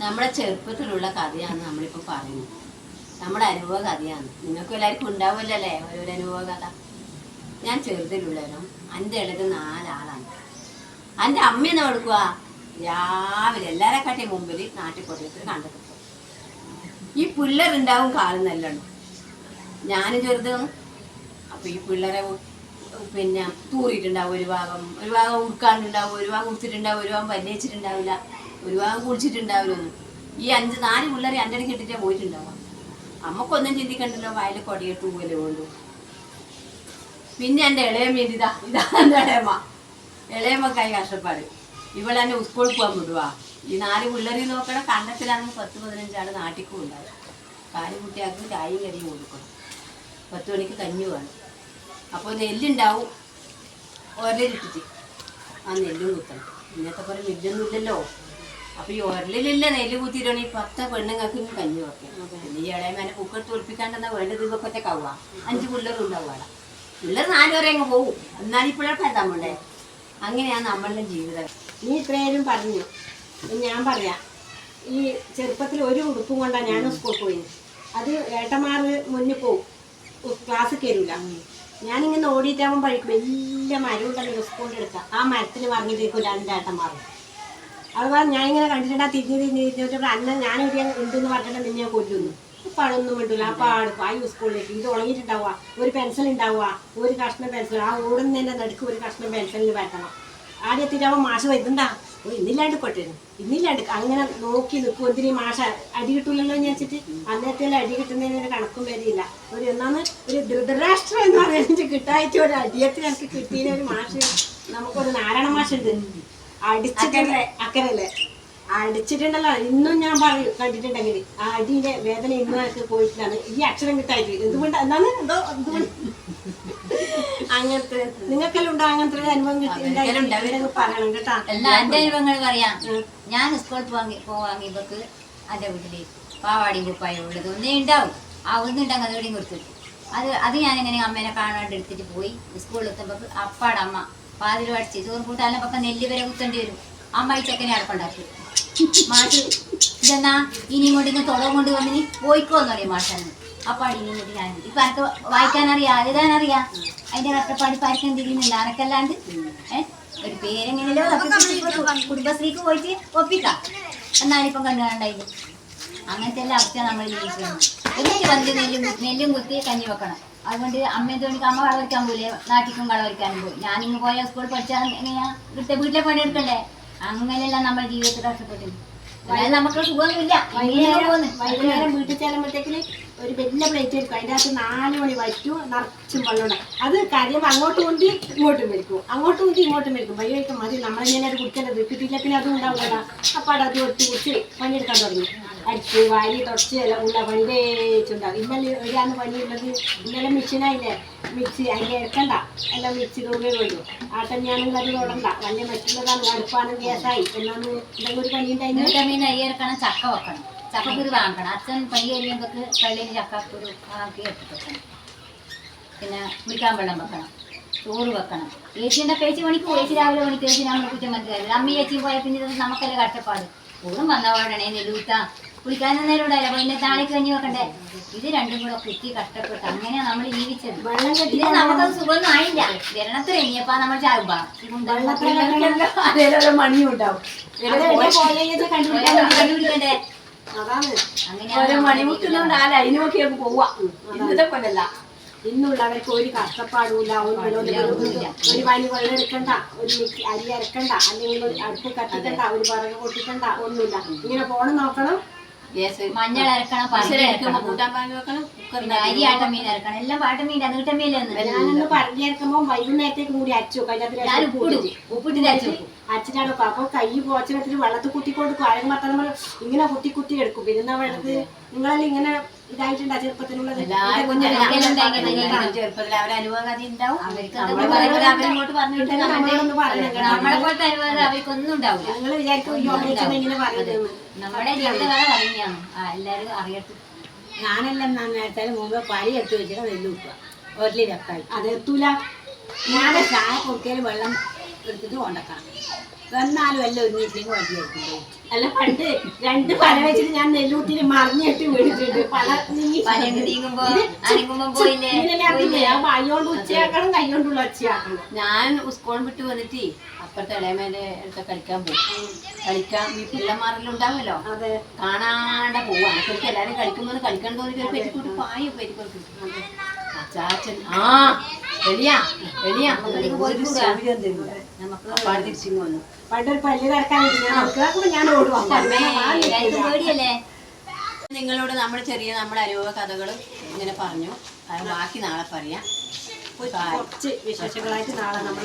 നമ്മുടെ ചെറുപ്പത്തിലുള്ള കഥയാണ് നമ്മളിപ്പോൾ പറയുന്നത്. നമ്മുടെ അനുഭവ കഥയാണ്. നിങ്ങൾക്ക് എല്ലാവർക്കും ഉണ്ടാവില്ലല്ലേ ഓരോരോ അനുഭവ കഥ. ഞാൻ ചെറുതിലുള്ളവരും എൻ്റെ ഇടത് 4 ആളാണ്. എൻ്റെ അമ്മയെന്ന് കൊടുക്കുക രാവിലെ എല്ലാവരെക്കാട്ടി മുമ്പിൽ നാട്ടിൽ കൊണ്ടിട്ട് കണ്ടിട്ട് ഈ പിള്ളേരുണ്ടാവും കാലം നല്ലോണം. ഞാൻ ചെറുതാണ്. അപ്പോൾ ഈ പിള്ളേരെ പിന്നെ തൂറിയിട്ടുണ്ടാവും. ഒരു ഭാഗം ഉടുക്കാണ്ടുണ്ടാവും, ഒരു ഭാഗം ഉടുത്തിട്ടുണ്ടാവും, ഒരു ഭാഗം പല്ലിച്ചിട്ടുണ്ടാവില്ല, ഒരു ഭാഗം കുളിച്ചിട്ടുണ്ടാവില്ല. ഈ 4 പിള്ളേരെ എൻ്റെ ഇടയ്ക്ക് ഇട്ടിട്ടേ പോയിട്ടുണ്ടാവാം. അമ്മക്കൊന്നും ചിന്തിക്കണ്ടല്ലോ, വയൽ കൊടിയിട്ട് പോകല്ലേ വേണ്ടു. പിന്നെ എൻ്റെ ഇളയമ്മ ഇതാണ് എൻ്റെ ഇളയമ്മക്കായി കഷ്ടപ്പാട്. ഇവളെന്നെ സ്കൂളിൽ പോകാൻ വിടുക. ഈ 4 പിള്ളേരെ നോക്കണം. കണ്ടത്തിലാണെങ്കിൽ 10-15 ആൾ നാട്ടിക്കും ഉണ്ടാവും. കാലുകുട്ടിയാൾക്ക് ചായയും കരിയും കൊടുക്കണം. 10 മണിക്ക് കഞ്ഞി വേണം. അപ്പോൾ നെല്ലുണ്ടാവും. ഒരലിട്ടിട്ട് ആ നെല്ലും കുത്തണം. ഇന്നത്തെ പോലെ മില്ലൊന്നും ഇല്ലല്ലോ. അപ്പോൾ ഈ ഒരലില്ല നെല്ല് കുത്തിയിട്ടാണ് ഈ 10 പെണ്ണുങ്ങൾക്ക് കഞ്ഞി വെക്കാം. പിന്നെ ഈ ഇളയമേനെ കുക്കെടുത്ത് ഒളിപ്പിക്കാണ്ടെന്നാൽ വേണ്ടത് ഇതൊക്കെ കവുക. 5 പിള്ളേരും ഉണ്ടാവും അവിടെ. പിള്ളേർ 4 വരെ അങ്ങ് പോകും. എന്നാലും ഇപ്പോഴേ പറ്റാൻ വേണ്ടേ. അങ്ങനെയാണ് നമ്മളുടെ ജീവിതം. നീ ഇത്രയും പറഞ്ഞു. ഞാൻ പറയാം, ഈ ചെറുപ്പത്തിൽ ഒരു ഉടുപ്പും കൊണ്ടാണ് ഞാൻ സ്കൂളിൽ പോയി. അത് ഏട്ടന്മാർ മുന്നിൽ പോവും, ക്ലാസ് കയറില്ല. ഞാനിങ്ങനെ ഓടിയിട്ടാകുമ്പോൾ പഠിക്കും. വലിയ മരം ഉണ്ടല്ലോ സ്കൂളിൽ എടുക്കാം. ആ മരത്തിൽ പറഞ്ഞിട്ടേക്കും 2 ഏട്ടന്മാർ. അതുപോലെ ഞാനിങ്ങനെ കണ്ടിട്ടുണ്ടാ തിരിഞ്ഞിട്ട് അന്ന് ഞാനൊരു ഉണ്ടെന്ന് പറഞ്ഞിട്ട് നിന്നെ കൊല്ലുന്നു. പഴമൊന്നും വേണ്ടില്ല. ആ പാടും ആ സ്കൂളിലേക്ക് ഇത് ഉണങ്ങിയിട്ടുണ്ടാവുക. ഒരു പെൻസിൽ ഉണ്ടാവുക, ഒരു കഷ്ണം പെൻസിൽ. ആ ഓടുന്നതിൻ്റെ നടുക്ക് ഒരു കഷ്ണം പെൻസിലിന് പറ്റണം. ആദ്യം എത്തിയിട്ടാവുമ്പോൾ മാഷ വരുന്നുണ്ടാ, ഇന്നില്ലാണ്ട് കൊട്ടിരുന്നു, ഇന്നില്ലാണ്ട് അങ്ങനെ നോക്കി നിൽക്കും. എന്തിനീ മാഷ അടി കിട്ടൂലല്ലോ എന്ന് വെച്ചിട്ട്. അന്നത്തേലും അടി കിട്ടുന്നതിന് കണക്കും വരില്ല. ഒരു ധൃതരാഷ്ട്രം എന്ന് പറയുന്നത് കിട്ടായിട്ട് ഒരു അടിയത്തിൽ എനിക്ക് കിട്ടിയ ഒരു മാഷ്, നമുക്കൊരു നാരായണ മാഷുണ്ട്. അടിച്ചിട്ടല്ലേ അക്കരല്ലേ, അടിച്ചിട്ടുണ്ടല്ലോ. ഇന്നും ഞാൻ പറയും കണ്ടിട്ടുണ്ടെങ്കിൽ ആ അടിയുടെ വേദന ഇന്നും എനിക്ക് പോയിട്ടാണ് ഈ അക്ഷരം കിട്ടായിട്ട്. എന്തുകൊണ്ട് എന്നാണ് എന്തോ എന്തുകൊണ്ട് അങ്ങനത്തെ നിങ്ങൾക്കെല്ലാം ഉണ്ടോ അങ്ങനത്തെ അനുഭവം പറയണം കേട്ടോ. എല്ലാ എൻ്റെ അനുഭവങ്ങൾ പറയാം. ഞാൻ സ്കൂളിൽ പോവാങ്ങിയപ്പോക്ക് എൻ്റെ വീട്ടിൽ പാവാടിയും കുപ്പായും ഉള്ളത് ഒന്നേ ഉണ്ടാവും. ആ ഒന്നുണ്ടെങ്കിൽ അതോടെയും കൊടുത്തിട്ട് അത് ഞാനിങ്ങനെ അമ്മേനെ കാണാണ്ട് എടുത്തിട്ട് പോയി. സ്കൂളിൽ എത്തുമ്പോൾ അപ്പാടെ അമ്മ പാതിൽ പഠിച്ച് ചോറ് കൂട്ടാലിനെ പക്കം നെല്ല് വരെ കുത്തേണ്ടി വരും. അമ്മ ഈ ചെക്കനെ അടപ്പുണ്ടാക്കി മാഷ് ഇതെന്നാ ഇനി കൊണ്ട് ഇന്ന് തുടം കൊണ്ട് വന്നിനി പോയിക്കോന്ന് പറയും മാഷന്ന്. അപ്പാടി ഇനി കൊണ്ട് ഞാൻ ഇപ്പം എനിക്ക് വായിക്കാനറിയാം, എഴുതാനറിയാം. അതിൻ്റെ കഷ്ടപ്പാട് പരക്കം തിരിയുന്നില്ല അനക്കല്ലാണ്ട്. ഒരു പേരെങ്ങനെയല്ലോ കുടുംബശ്രീക്ക് പോയിട്ട് ഒപ്പിക്കാം എന്നാലിപ്പം കണ്ടുകാണ്ടായില്ല. അങ്ങനത്തെ എല്ലാ അവസ്ഥ നമ്മൾ ജീവിക്കണം. എനിക്ക് വന്ന് നെല്ലും കുത്തി കഞ്ഞി വെക്കണം. അതുകൊണ്ട് അമ്മയെ തോണിക്ക് അമ്മ കളവരിക്കാൻ പോയില്ലേ, നാട്ടിക്കും കളവരിക്കാനും പോയി. ഞാനിങ്ങ് പോയ സ്കൂളിൽ പഠിച്ചാൽ എങ്ങനെയാ വീട്ടിലെ പണി എടുക്കണ്ടേ. അങ്ങനെയെല്ലാം നമ്മുടെ ജീവിതത്തിൽ കഷ്ടപ്പെട്ടില്ല. നമുക്ക് സുഖമൊന്നുമില്ല. വൈകുന്നേരം വീട്ടിൽ ചെല്ലുമ്പോഴത്തേക്കിന് ഒരു വലിയ പ്ലേറ്റ് എടുക്കും. അതിൻ്റെ അകത്ത് 4 മണി വറ്റും നിറച്ചും വെള്ളം. അത് കറിയുമ്പോൾ അങ്ങോട്ടും കൊണ്ട് ഇങ്ങോട്ടും മേടിക്കും, അങ്ങോട്ടും കൊണ്ട് ഇങ്ങോട്ടും മേടിക്കും. വൈകിട്ട് മതി നമ്മളിങ്ങനെ അത് കുടിക്കേണ്ടത്. കിട്ടിയില്ല പിന്നെ അതും ഉണ്ടാവില്ല. അപ്പോൾ അത് ഒട്ടി കുടിച്ച് പണിയെടുക്കാൻ തുടങ്ങി. അടിച്ച് വാരി തുടച്ച് എല്ലാം ഉള്ള പണി തേച്ചുണ്ടാകും. ഇന്നലെ ഒരാന്ന് പണിയുള്ളത്. ഇന്നലെ മെഷീനായില്ലേ, മിക്സി അതിൻ്റെ ഇറക്കണ്ട, എല്ലാം മിക്സി തൂങ്ങേ വേണ്ടു. ആട്ടഞ്ഞാണെങ്കിൽ അത് തൊടണ്ട. വലിയ മറ്റുള്ളതാണ് അടുപ്പാണ് ഗ്യാസായി. എന്നാന്ന് എന്തെങ്കിലും ഒരു പണി ഉണ്ടായിരുന്നു. മീൻ അരി ഇറക്കണം, ചക്ക വെക്കണം, ചക്കക്കുരു വാങ്ങണം. അച്ഛൻ പനി കഴിയുമ്പോൾ പള്ളിയിൽ ചക്കക്കുരു ആക്കി എടുത്തിട്ട് വെക്കണം. പിന്നെ കുളിക്കാൻ വെള്ളം വെക്കണം, ചോറ് വെക്കണം. ഏച്ചിൻ്റെ പേച്ചി പണിക്ക് ഏച്ചി രാവിലെ പണിക്ക് ഏച്ചി നമ്മൾ കുറ്റം മനസ്സിലായില്ല. അമ്മ ഏച്ചിയും പോയാൽ പിന്നെ നമുക്കല്ലേ കഷ്ടപ്പാട്. ഊറും വന്ന പാടണേ നെല്ലൂത്ത കുളിക്കാനും നേരം ഉണ്ടായില്ല. അപ്പോൾ ഇന്നെ താഴേക്ക് കഞ്ഞി വെക്കണ്ടേ. ഇത് രണ്ടും കൂടെ കുത്തി കഷ്ടപ്പെട്ട് അങ്ങനെയാണ് നമ്മൾ ജീവിച്ചത്. ഇത് നമുക്കത് സുഖമൊന്നും ആയില്ല. വരണത്തിൽ ഇനിയപ്പാ നമ്മൾ ചാവുമ്പോ മണിയും ഉണ്ടാവും. കണ്ടുപിടിക്കണ്ടേ. ഇന്നുള്ളവർക്ക് ഒരു കഷ്ടപ്പാടുമില്ല. ഒരു പനി വെള്ളം എടുക്കണ്ട, ഒരു അരി അരക്കണ്ട, അല്ലെങ്കിൽ അടുപ്പ് കത്തിക്കണ്ട, ഒരു വിറക് പൊട്ടിക്കണ്ട, ഒന്നുമില്ല. ഇങ്ങനെ പോണം നോക്കണം. മഞ്ഞൾ അരക്കണം, അരി ആട്ട മീൻ അരക്കണം, എല്ലാം പാട്ട മീൻ നീട്ട മീനാണ്. ഞാനൊന്ന് പറഞ്ഞു ഇറക്കുമ്പോൾ വൈകുന്നേരത്തേക്ക് കൂടി അരച്ചു ഉപ്പിട്ട് അരച്ചിട്ടാണ് വെക്കും. അപ്പോൾ കൈ പോച്ചനത്തിൽ വെള്ളത്തിൽ കുത്തി കൊടുക്കും. അഴക് മത്തം നമ്മൾ ഇങ്ങനെ കുത്തി എടുക്കും. പിന്നെ വെള്ളത്തിൽ നിങ്ങളെല്ലാം ഇങ്ങനെ ഇതായിട്ടുണ്ടാ ചെറുപ്പത്തിലുള്ളത്. ചെറുപ്പത്തിൽ അവരെ അനുഭവം കഥ ഉണ്ടാവും. നമ്മളെ പോലത്തെ അനുഭവം അവർക്കൊന്നും ഉണ്ടാവില്ല. നിങ്ങൾ വിചാരിക്കും ഇങ്ങനെ പറയുന്നത് നമ്മുടെ ജീവിതകഥ പറയുന്നതാണ്. എല്ലാവരും അറിയട്ടെ. ഞാനെല്ലാം നേരത്തെ മുമ്പ് പരി എടുത്ത് വെച്ചിട്ട് നെല്ല് വെക്കുക. ഒരലി രക്കായി അതെത്തൂല. ഞാൻ ചായ കൊടുക്കൽ വെള്ളം എടുത്തിട്ട് കൊണ്ടക്കണം. വന്നാലും എല്ലാം ഒരുമിച്ചില്ലെങ്കിൽ വണ്ടിയായിട്ടുണ്ടോ. അല്ല പണ്ട് 2 പല വെച്ചിട്ട് ഞാൻ നെല്ലൂട്ടിൽ മറിഞ്ഞിട്ട് വീണിട്ടുണ്ട്. പല പനിയൊക്കെ നീങ്ങുമ്പോ അനങ്ങുമ്പോ പോയില്ലേ വായോണ്ട് ഉച്ചയാക്കണം, കൈകൊണ്ടുള്ള ഒച്ചയാക്കണം. ഞാൻ സ്കൂൾ വിട്ട് വന്നിട്ട് അപ്പുറത്തെ ഇളയമേന്റെ അടുത്ത് കളിക്കാൻ പോകും. കളിക്കാൻ ഈ പിള്ളമാരെല്ലാം ഉണ്ടാവുമല്ലോ, അതെ, കാണാണ്ട് പോവാ. ശരിക്കും എല്ലാരും കളിക്കുമ്പോൾ കളിക്കാൻ തോന്നി ഒരു പെറ്റിക്കൂട്ട് പായും പെറ്റിക്കൂട്ട് അച്ചാച്ചൻ എളിയാ ഒരു സൗകര്യം തരില്ല. നമുക്ക് പാടി തിരിച്ചിങ് വന്നു. പണ്ടൊരു പല്ല് കിടക്കാൻ ഞാൻ ഓടുവാ. പേടിയല്ലേ. നിങ്ങളോട് നമ്മുടെ അനുഭവ കഥകൾ ഇങ്ങനെ പറഞ്ഞു. അത് ബാക്കി നാളെ പറയാം. കുറച്ച് വിശേഷങ്ങളായിട്ട് നാളെ നമ്മൾ